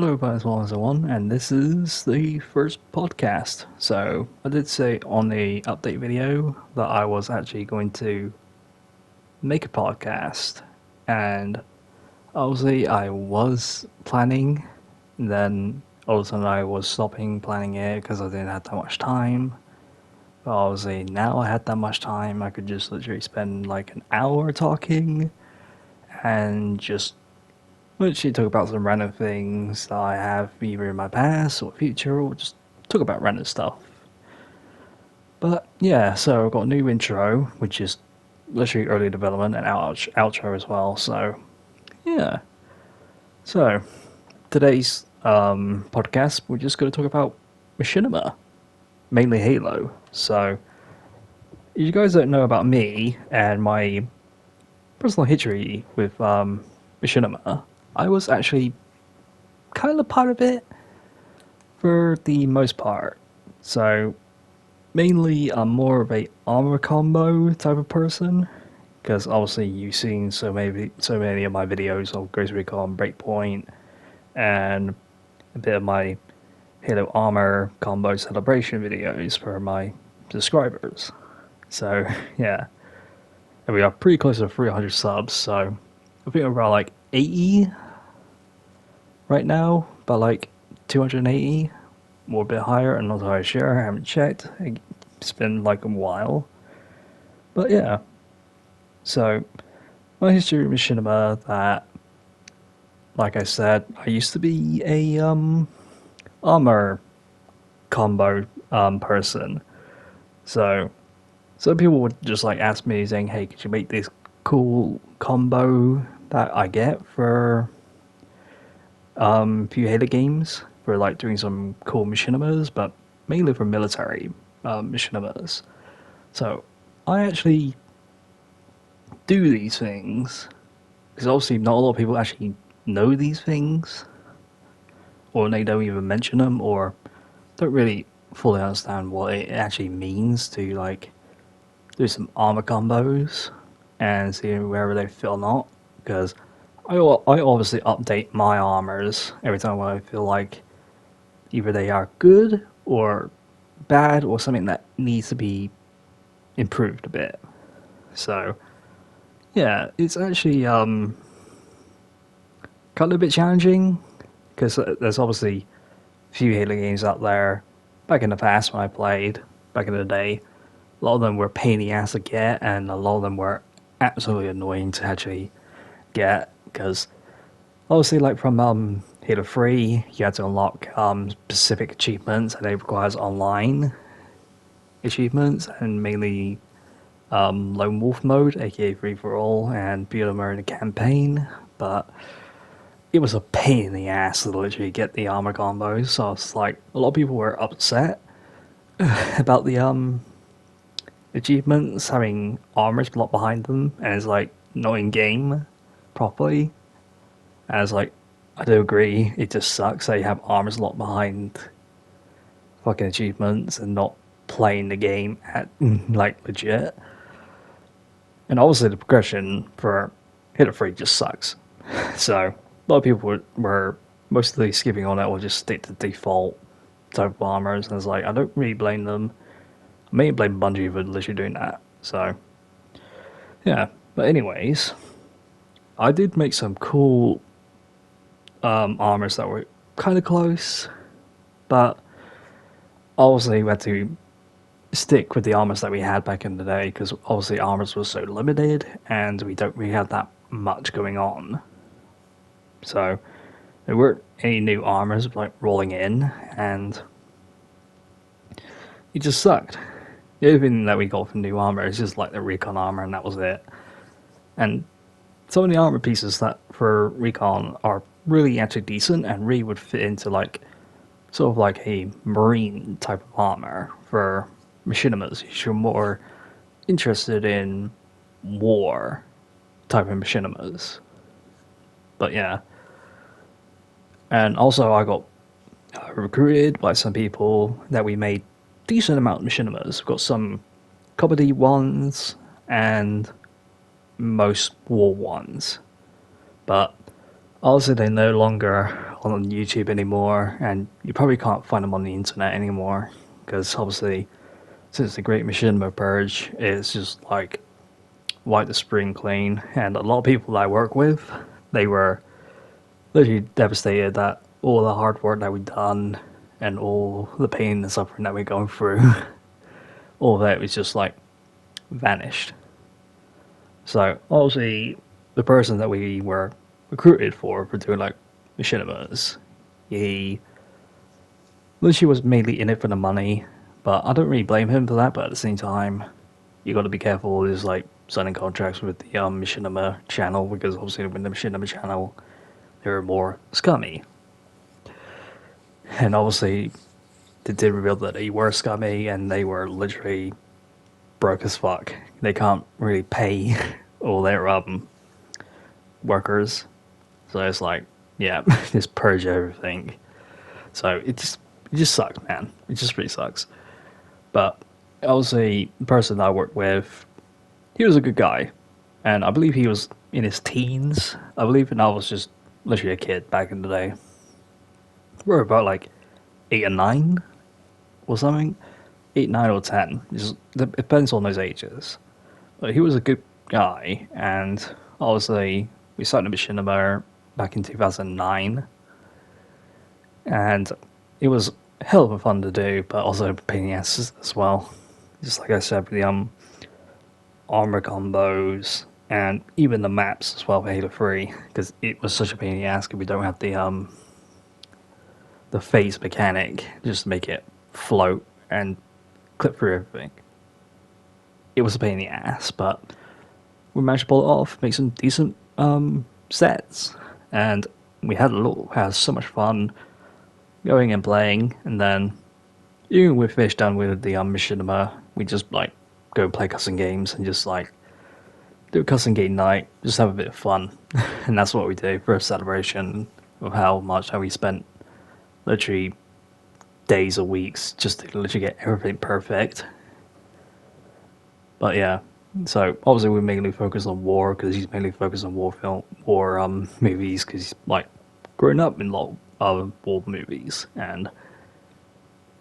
Hello, everyone, and this is the first podcast. So, I did say on the update video that I was actually going to make a podcast, and obviously, I was planning, and then all of a sudden, I was stopping planning it because I didn't have that much time. But obviously, now I had that much time, I could just literally spend like an hour talking and just literally talk about some random things that I have either in my past or future, or just talk about random stuff. But yeah, so I've got a new intro, which is literally early development, and outro as well. So yeah, so today's podcast, we're just going to talk about Machinima, mainly Halo. So if you guys don't know about me and my personal history with Machinima, I was actually kind of part of it for the most part. So mainly I'm more of a armor combo type of person, because obviously you've seen so many of my videos of Ghost Recon Breakpoint and a bit of my Halo armor combo celebration videos for my subscribers. So yeah, and we are pretty close to 300 subs. So I think we're about like 80 right now, but like 280 or a bit higher. I'm not entirely sure. I haven't checked. It's been like a while. But yeah. So my history with Machinima, that, like I said, I used to be a armor combo person. So some people would just like ask me saying, "Hey, could you make this cool combo that I get for few Halo games for like doing some cool machinimas, but mainly for military machinimas." So I actually do these things because obviously not a lot of people actually know these things, or they don't even mention them, or don't really fully understand what it actually means to like do some armor combos and see whether they fit or not. Because I obviously update my armors every time I feel like either they are good or bad or something that needs to be improved a bit. So yeah, it's actually kind of a bit challenging because there's obviously a few Halo games out there back in the past when I played back in the day. A lot of them were pain in the ass to get, and a lot of them were absolutely annoying to actually get, because obviously, like from Halo 3, you had to unlock specific achievements, and it requires online achievements, and mainly Lone Wolf mode, aka Free for All, and Builder mode in campaign. But it was a pain in the ass to literally get the armor combos, so it's like a lot of people were upset about the achievements having armors blocked behind them, and it's like not in game properly. As like, I do agree, it just sucks that you have armors locked behind fucking achievements and not playing the game at like legit. And obviously the progression for Halo 3 just sucks. So a lot of people were mostly skipping on it or just stick to default type of armors, and it's like, I don't really blame them. I may blame Bungie for literally doing that. So yeah, but anyways, I did make some cool armors that were kind of close, but obviously we had to stick with the armors that we had back in the day, because obviously armors were so limited and we don't really have that much going on. So there weren't any new armors like rolling in, and it just sucked. The only thing that we got from new armor is just like the recon armor, and that was it. And some of the armor pieces that for recon are really actually decent and really would fit into like sort of like a marine type of armor for machinimas. If you're more interested in war type of machinimas. But yeah. And also I got recruited by some people that we made decent amount of machinimas. We've got some comedy ones and most war ones. But obviously they no longer on YouTube anymore, and you probably can't find them on the internet anymore, because obviously, since the Great Machinima Purge, it's just like wipe the spring clean, and a lot of people that I work with, they were literally devastated that all the hard work that we've done and all the pain and suffering that we're going through, all that was just like vanished. So obviously, the person that we were recruited for doing like machinimas, he literally was mainly in it for the money, but I don't really blame him for that. But at the same time, you got to be careful with like signing contracts with the Machinima channel, because obviously with the Machinima channel, they were more scummy. And obviously, they did reveal that they were scummy, and they were literally broke as fuck. They can't really pay all their workers, so it's like, yeah, just purge everything. So it just sucks, man. It just really sucks. But obviously, the person that I worked with, he was a good guy, and I believe he was in his teens. I believe, and I was just literally a kid back in the day. We were about like 8 or 9 or something. 8, 9, or 10. It depends on those ages. But he was a good guy, and obviously we started Machinima back in 2009, and it was hell of a fun to do, but also a pain in the ass as well. Just like I said, with the armor combos and even the maps as well for Halo 3, because it was such a pain in the ass because we don't have the phase mechanic just to make it float and clip through everything. It was a pain in the ass, but we managed to pull it off, make some decent sets, and we had so much fun going and playing. And then even we finished done with the Machinima, we just like go play custom games and just like do a custom game night, just have a bit of fun. And that's what we do for a celebration of how we spent literally days or weeks just to literally get everything perfect. But yeah, so obviously we mainly focus on war, because he's mainly focused on war movies, because he's like grown up in a lot of war movies, and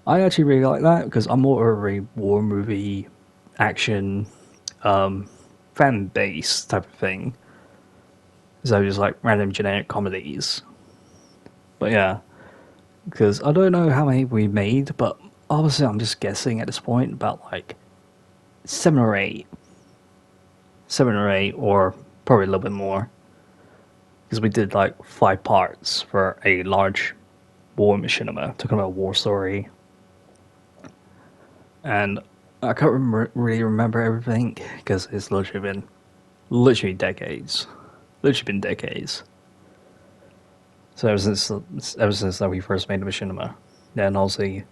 I actually really like that, because I'm more of a war movie action fan base type of thing, so just like random generic comedies. But yeah, because I don't know how many we made, but obviously I'm just guessing at this point about like 7 or 8, or probably a little bit more, because we did like 5 parts for a large war machinima, talking about war story, and I can't really remember everything, because it's literally been decades. So ever since that we first made the machinima. Then also the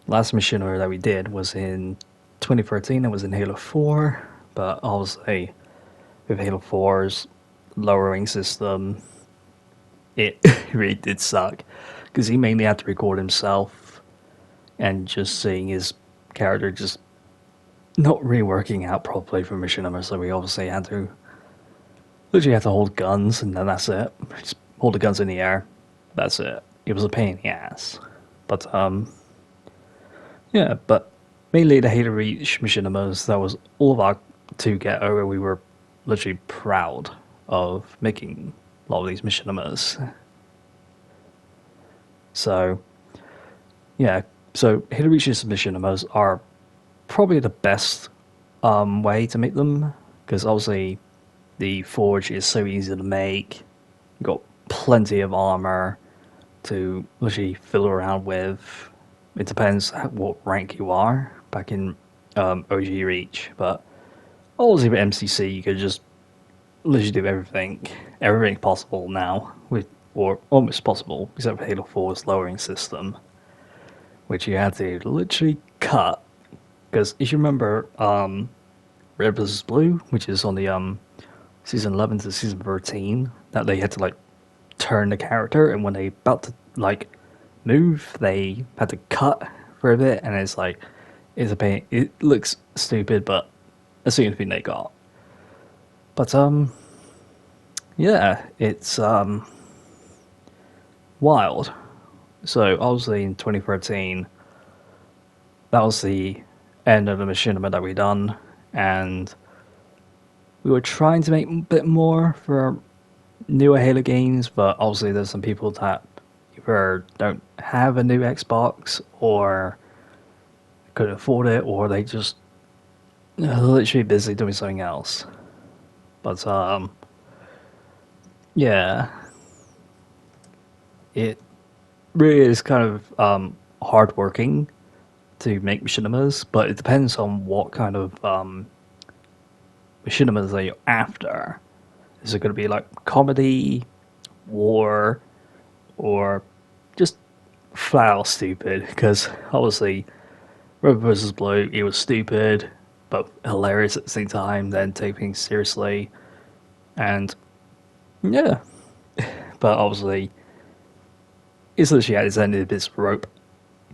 last machinima that we did was in 2013. It was in Halo 4, but obviously with Halo 4's lowering system, it really did suck, because he mainly had to record himself and just seeing his character just not really working out properly for machinima. So we obviously had to hold guns, and then that's it. Just hold the guns in the air. That's it. It was a pain in the ass. But yeah, but mainly the Halo Reach machinimas, that was all of our to get over. We were literally proud of making a lot of these machinimas. So yeah, so Halo Reach's machinimas are probably the best way to make them, because obviously the forge is so easy to make. You've got plenty of armor to literally fiddle around with. It depends what rank you are back in OG Reach, but obviously with MCC you could just literally do everything possible now, or almost possible, except for Halo 4's lowering system, which you had to literally cut. Because if you remember Red vs. Blue, which is on the season 11 to season 13, that they had to like turn the character, and when they about to like move, they had to cut for a bit, and it's a pain. It looks stupid, but that's the only thing they got. But yeah, it's wild. So obviously in 2013, that was the end of the machinima that we done, and we were trying to make a bit more for newer Halo games, but obviously there's some people that either don't have a new Xbox or couldn't afford it, or they just literally busy doing something else. But yeah, it really is kind of hard working to make machinimas, but it depends on what kind of machinimas that you're after. Is it going to be like comedy, war, or just flat out stupid? Because obviously, Red vs. Blue, it was stupid, but hilarious at the same time, then taking seriously. And yeah, but obviously, it's literally at its end of its rope.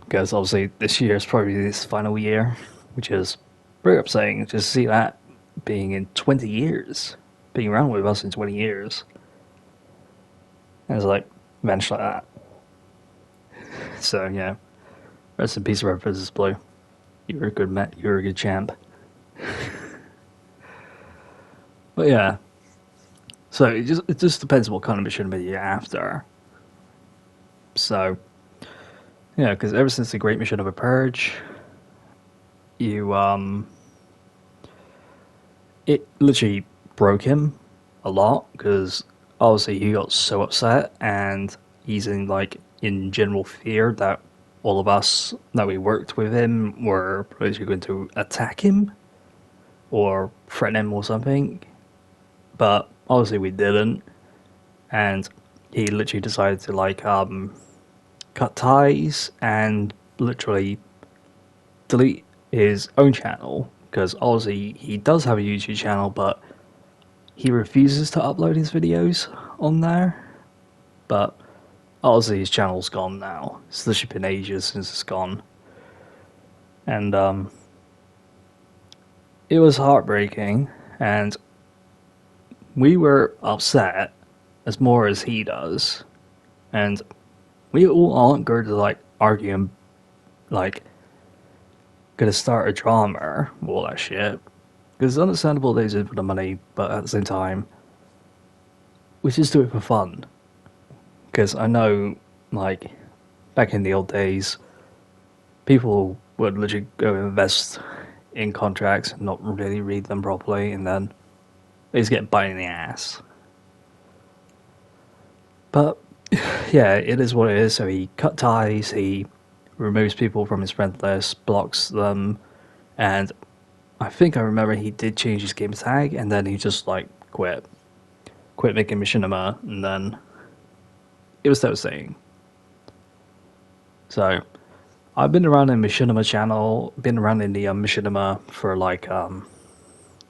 Because obviously, this year is probably its final year, which is very upsetting. Just to see that being in 20 years, being around with us in 20 years. And it's like, vanished like that. So, yeah. Rest in peace, Red vs. Blue. You were a good Met. You were a good champ. But yeah. So, it just depends what kind of machinima you're after. So, yeah, because ever since the Great Machinima Purge, it literally broke him a lot, because obviously he got so upset, and he's in general fear that all of us that we worked with him were literally going to attack him or threaten him or something. But obviously we didn't, and he literally decided to cut ties and literally delete his own channel, because obviously he does have a YouTube channel, but he refuses to upload his videos on there. But obviously his channel's gone now. It's literally been ages since it's gone. And it was heartbreaking, and we were upset as more as he does. And we all aren't going to argue and gonna start a drama, all that shit. Because it's understandable they did it for the money, but at the same time, we just do it for fun. Because I know, back in the old days, people would literally go invest in contracts and not really read them properly, and then they just get bite in the ass. But, yeah, it is what it is. So he cut ties, he removes people from his friend list, blocks them, and I think I remember he did change his game tag, and then he just quit making machinima, and then it was devastating. So I've been around in machinima channel, been around in the machinima for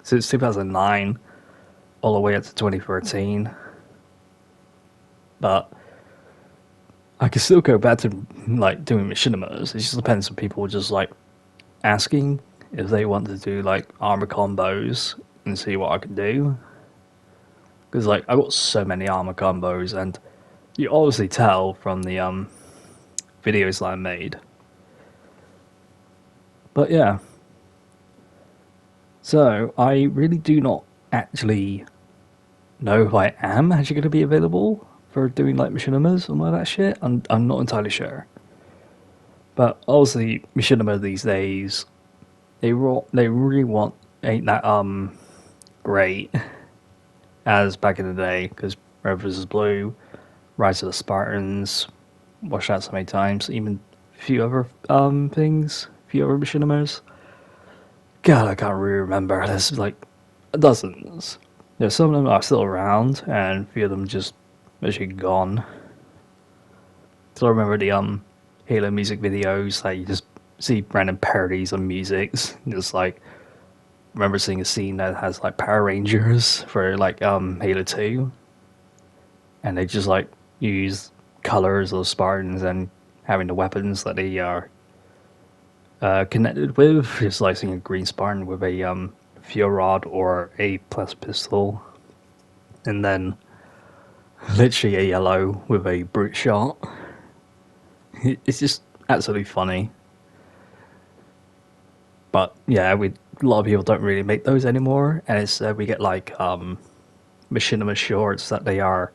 since 2009 all the way up to 2013, but I can still go back to doing machinimas. It just depends on people just asking if they want to do armor combos and see what I can do. Because I got so many armor combos, and you obviously tell from the videos that I made. But yeah. So I really do not actually know if I am actually going to be available for doing machinimas and all that shit. I'm not entirely sure. But obviously machinima these days, they really ain't that great as back in the day, because Red vs. Blue, Rise of the Spartans, watched that so many times, even a few other things, a few other machinimas. God, I can't really remember. There's dozens. There's some of them are still around, and a few of them just actually gone. So I remember the Halo music videos, you just see random parodies of music. Just remember seeing a scene that has Power Rangers for Halo 2, and they just use colors of Spartans and having the weapons that they are connected with, just seeing a green Spartan with a fuel rod or a plus pistol, and then Literally a yellow with a brute shot. It's just absolutely funny. But yeah, a lot of people don't really make those anymore, and it's we get like machinima shorts that they are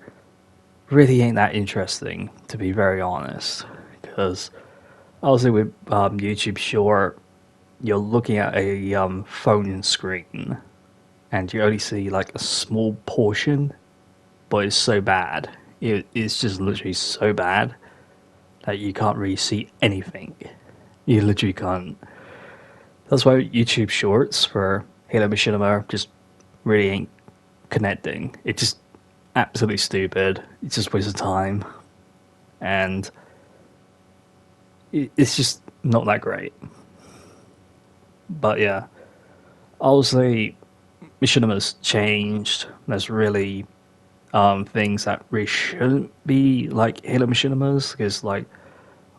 really ain't that interesting, to be very honest. Because obviously with YouTube Short, you're looking at a phone screen, and you only see like a small portion, but it's so bad. It's just literally so bad that you can't really see anything. You literally can't. That's why YouTube Shorts for Halo Machinima just really ain't connecting. It's just absolutely stupid. It's just a waste of time. And it's just not that great. But yeah, obviously, Machinima's changed. There's really things that really shouldn't be like Halo Machinimas, because like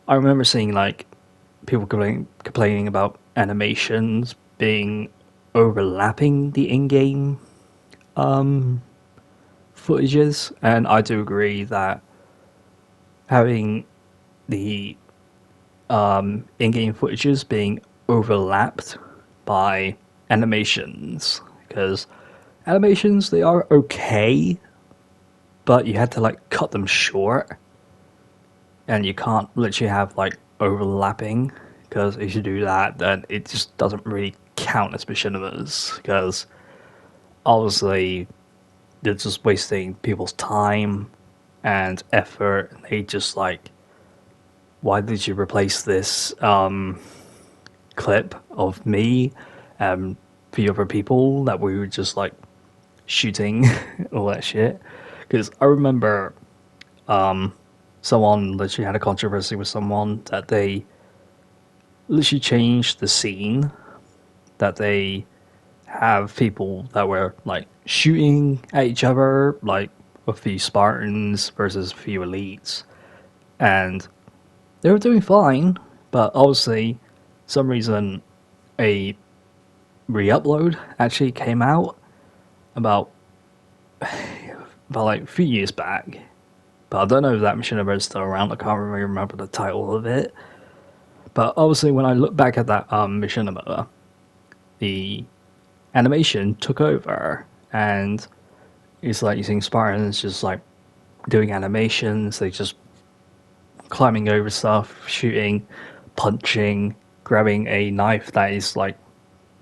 I remember seeing like people complaining about animations being overlapping the in-game footages, and I do agree that having the in-game footages being overlapped by animations, because animations, they are okay, but you had to like cut them short, and you can't literally have like overlapping, because if you do that, then it just doesn't really count as machinimas, because obviously they're just wasting people's time and effort. They just like, why did you replace this clip of me and the other people that we were just like shooting all that shit? Because I remember someone literally had a controversy with someone that they literally changed the scene, that they have people that were like shooting at each other, like a few Spartans versus a few elites, and they were doing fine, but obviously some reason a re-upload actually came out about like a few years back, but I don't know if that Machinima is still around. I can't really remember the title of it. But obviously, when I look back at that Machinima, the animation took over, and it's like using Spartans just like doing animations. They just climbing over stuff, shooting, punching, grabbing a knife that is like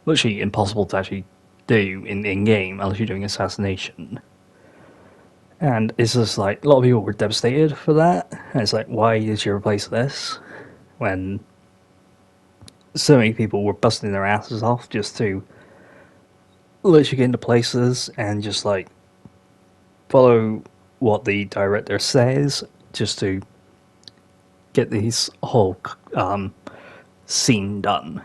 literally impossible to actually do in game unless you're doing assassination. And it's just like a lot of people were devastated for that. And it's like, why did you replace this when so many people were busting their asses off just to literally get into places and just like follow what the director says, just to get this whole scene done.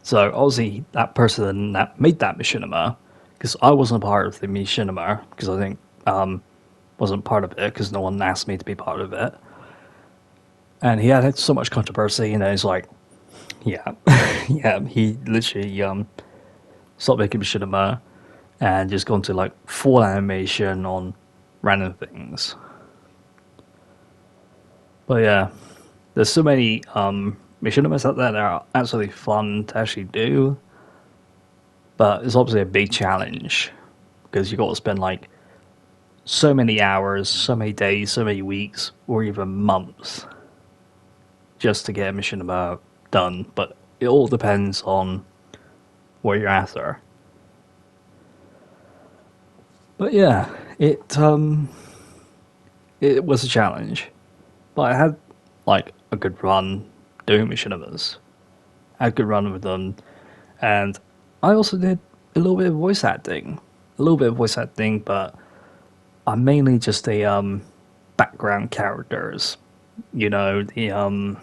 So obviously that person that made that machinima, because I wasn't a part of the machinima, because I think wasn't part of it because no one asked me to be part of it, and he had so much controversy, and he's like, yeah, yeah, he literally stopped making machinima and just gone to like full animation on random things. But yeah, there's so many machinimas out there that are absolutely fun to actually do, but it's obviously a big challenge because you got to spend like so many hours, so many days, so many weeks, or even months just to get a machinima done. But it all depends on what you're after. But yeah, it was a challenge, but I had like a good run doing machinimas. I had a good run with them, and I also did a little bit of voice acting. A little bit of voice acting, but I'm mainly just a background characters. You know, the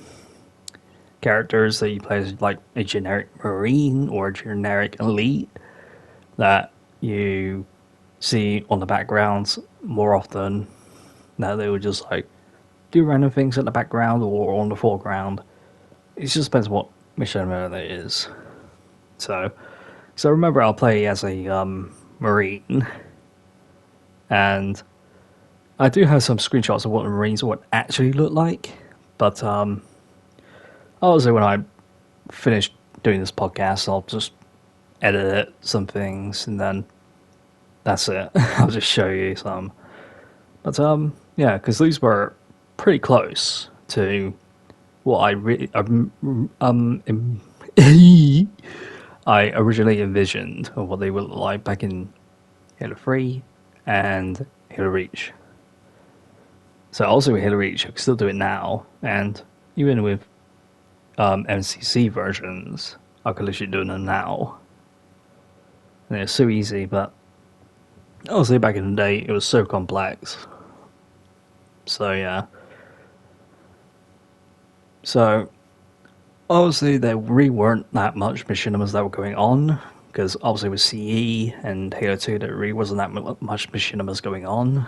characters that you play as like a generic marine or a generic elite that you see on the backgrounds more often. That they would just like do random things in the background or on the foreground. It just depends what mission it is. So remember, I'll play as a marine, And I do have some screenshots of what the Marines would actually look like, but obviously when I finish doing this podcast, I'll just edit some things, and then that's it. I'll just show you some. But yeah, because these were pretty close to what I really I originally envisioned of what they would look like back in Halo 3 and Halo Reach. So also with Halo Reach, I can still do it now, and even with MCC versions, I can literally do them now. And it's so easy, but honestly back in the day, it was so complex. So yeah. So obviously there really weren't that much machinimas that were going on, because obviously with CE and Halo 2 there really wasn't that much machinimas going on.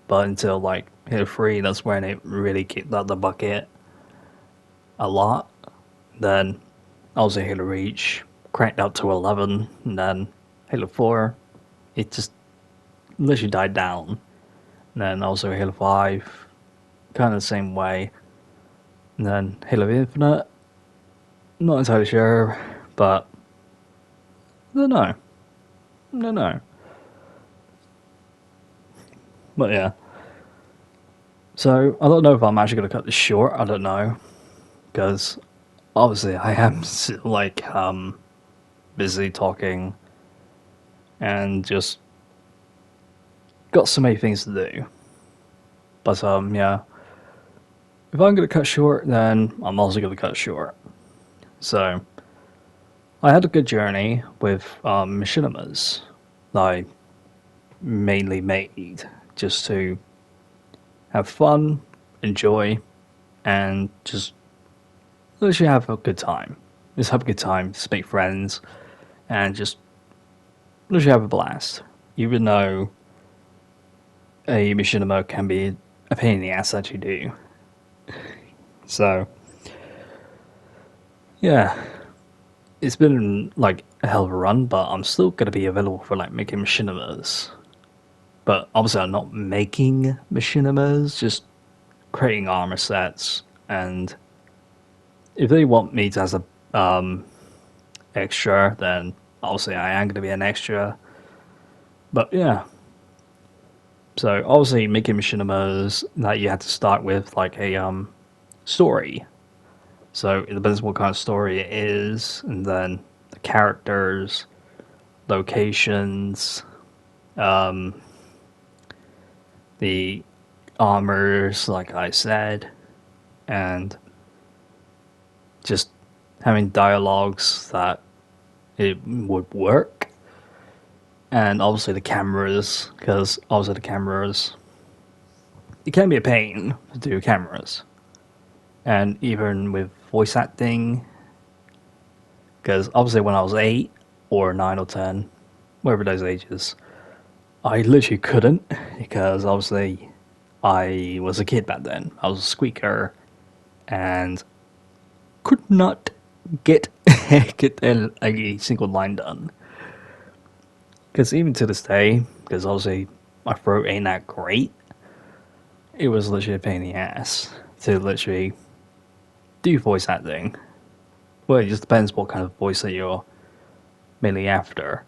But until like Halo 3, that's when it really kicked out the bucket a lot. Then obviously Halo Reach cranked out to 11, and then Halo 4, it just literally died down. And then also Halo 5, kind of the same way. And then Halo Infinite, not entirely sure, but I don't know. But yeah. So I don't know if I'm actually going to cut this short, I don't know. Because obviously I am still like busy talking and just got so many things to do. But yeah, if I'm going to cut short, then I'm also going to cut short. So I had a good journey with machinimas that I mainly made just to have fun, enjoy, and just literally have a good time. Just have a good time, just make friends, and just literally have a blast. Even though a machinima can be a pain in the ass that you do. So, yeah. It's been like a hell of a run, but I'm still going to be available for like making machinimas. But obviously I'm not making machinimas, just creating armor sets, and if they want me to as a extra, then obviously I am going to be an extra. But yeah. So obviously making machinimas that you have to start with like a story. So it depends what kind of story it is, and then the characters, locations, the armors, like I said, and just having dialogues that it would work. And obviously the cameras, because obviously the cameras, it can be a pain to do cameras. And even with voice acting, because obviously when I was 8 or 9 or 10, whatever those ages, I literally couldn't, because obviously I was a kid back then. I was a squeaker and could not get a single line done. Because even to this day, because obviously my throat ain't that great, it was literally a pain in the ass to literally do voice acting. Well, it just depends what kind of voice that you're mainly after.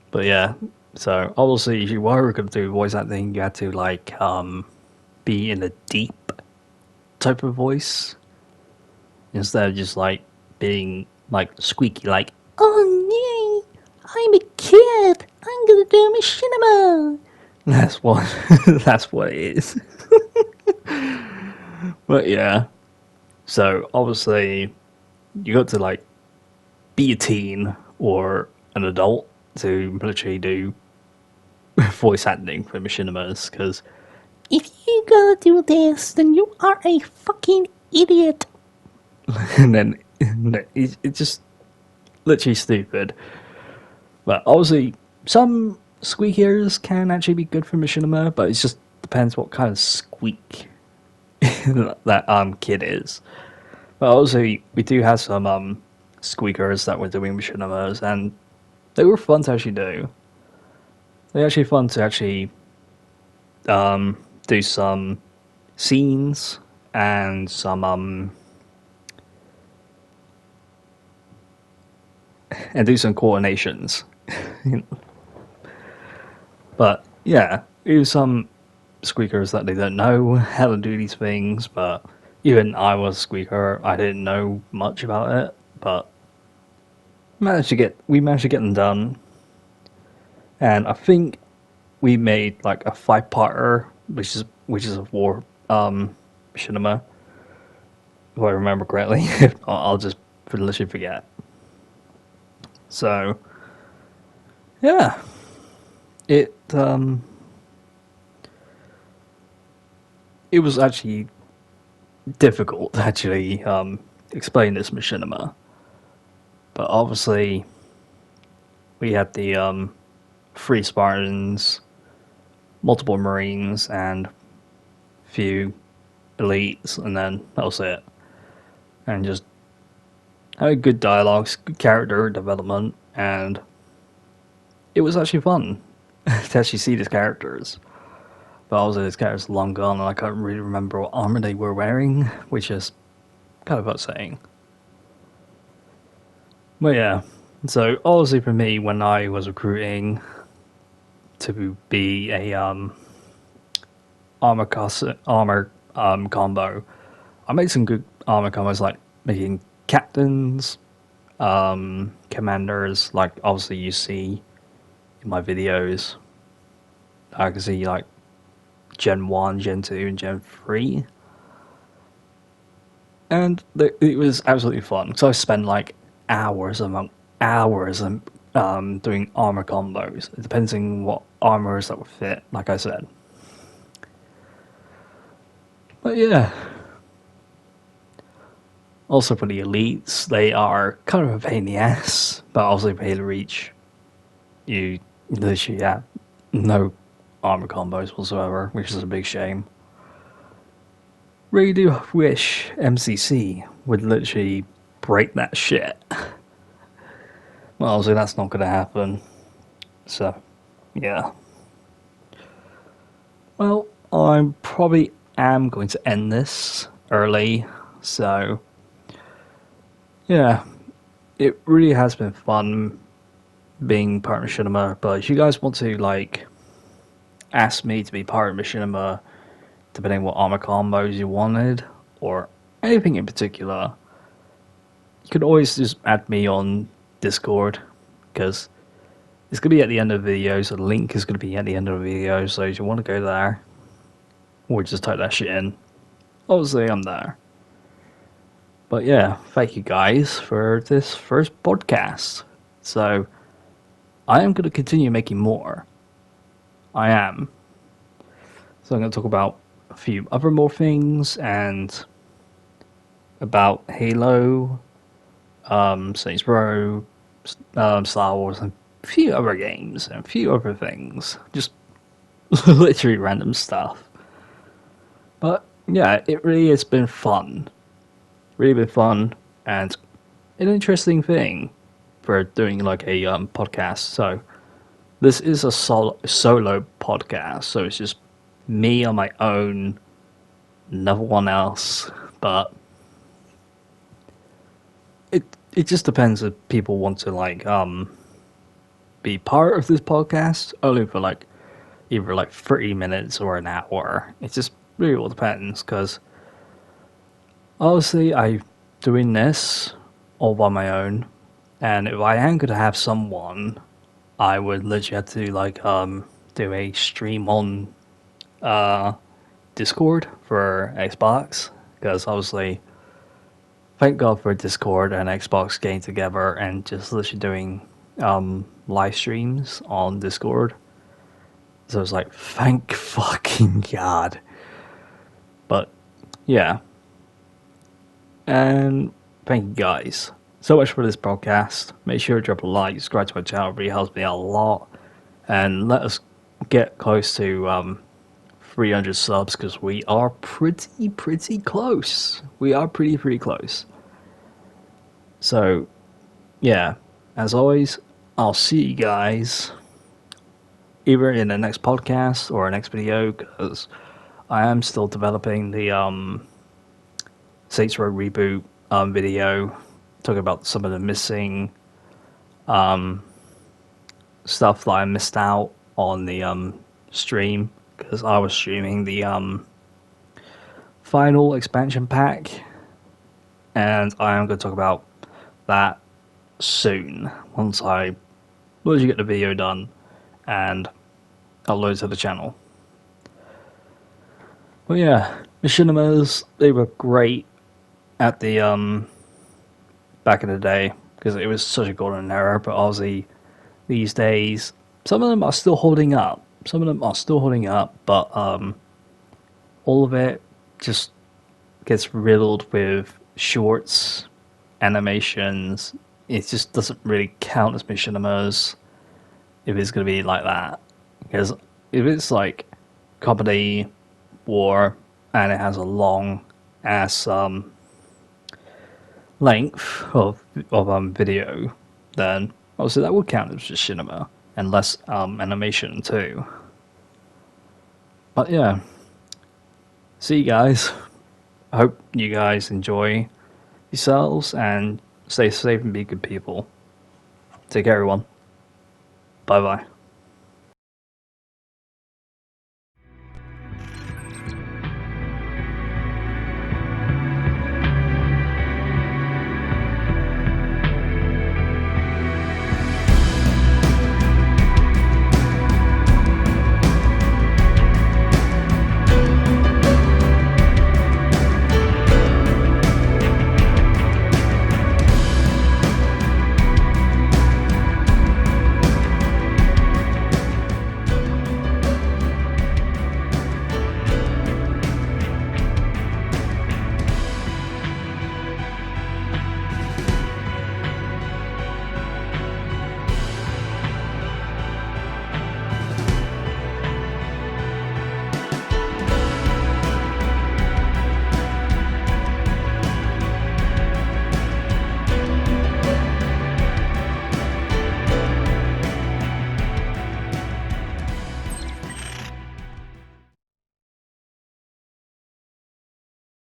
But yeah, so obviously if you were going to do voice acting, you had to like be in a deep type of voice instead of just like being like squeaky, like, "Oh no, I'm a kid, I'm gonna do machinima." That's what that's what it is. But yeah, so obviously you got to like be a teen or an adult to literally do voice acting for machinimas, because if you gotta do this, then you are a fucking idiot. And then it's just literally stupid. But obviously, some squeakers can actually be good for machinima, but it just depends what kind of squeak that kid is. But also, we do have some squeakers that were doing machinimas, and they were fun to actually do. They're actually fun to actually do some scenes and some and do some coordinations. But yeah, it was some squeakers that they don't know how to do these things, but even I was a squeaker, I didn't know much about it, but we managed to get them done. And I think we made like a 5-parter, which is a war machinima, if I remember correctly. If not, I'll just literally forget. So yeah, it it was actually difficult to actually explain this machinima, but obviously we had the 3 Spartans, multiple Marines, and few elites, and then that was it. And just had good dialogues, good character development, and it was actually fun to actually see these characters. But also, these characters are long gone, and I can't really remember what armor they were wearing, which is kind of upsetting. But yeah, so obviously for me, when I was recruiting to be a armor combo, I made some good armor combos, like making captains, commanders, like obviously you see in my videos. I can see like Gen 1, Gen 2, and Gen 3. And it was absolutely fun. So I spent like hours doing armor combos, depending what armors that would fit, like I said. But yeah. Also for the elites, they are kind of a pain in the ass, but also for Halo Reach, you literally have no armor combos whatsoever, which is a big shame. Really do wish MCC would literally break that shit. Well, obviously that's not going to happen. So, yeah. Well, I probably am going to end this early, so yeah, it really has been fun being part of Machinima, but if you guys want to, like, ask me to be part of Machinima, depending on what armor combos you wanted, or anything in particular, you could always just add me on Discord, because it's going to be at the end of the video, so the link is going to be at the end of the video, so if you want to go there, or just type that shit in, obviously I'm there. But yeah, thank you guys for this first podcast. So, I am going to continue making more. I am. So I'm going to talk about a few other more things, and about Halo, Saints Row, Star Wars, and a few other games, and a few other things. Just literally random stuff. But yeah, it really has been fun. Really been fun, and an interesting thing for doing like a podcast. So this is a solo podcast, so it's just me on my own, no one else. But it just depends if people want to like be part of this podcast only for like either like 30 minutes or an hour. It just really all depends, because obviously I'm doing this all by my own, and if I am going to have someone, I would literally have to like do a stream on Discord for Xbox, because obviously thank God for Discord and Xbox getting together and just literally doing live streams on Discord. So it's like, thank fucking God. But yeah. And thank you guys so much for this podcast. Make sure to drop a like, subscribe to my channel, it really helps me out a lot. And let us get close to 300 subs, because we are pretty close. We are pretty close. So, yeah, as always, I'll see you guys either in the next podcast or next video, because I am still developing the Saints Row reboot video, talking about some of the missing stuff that I missed out on the stream, because I was streaming the final expansion pack, and I am going to talk about that soon once you get the video done and upload to the channel. But yeah, Machinimas, they were great at the back in the day, because it was such a golden era. But obviously these days, some of them are still holding up. But all of it just gets riddled with shorts, animations. It just doesn't really count as Machinimas if it's going to be like that. Because if it's like comedy, war, and it has a long ass length of video, then obviously that would count as Machinima, and less animation too. But yeah, see you guys. I hope you guys enjoy yourselves and stay safe and be good people. Take care, everyone. Bye bye.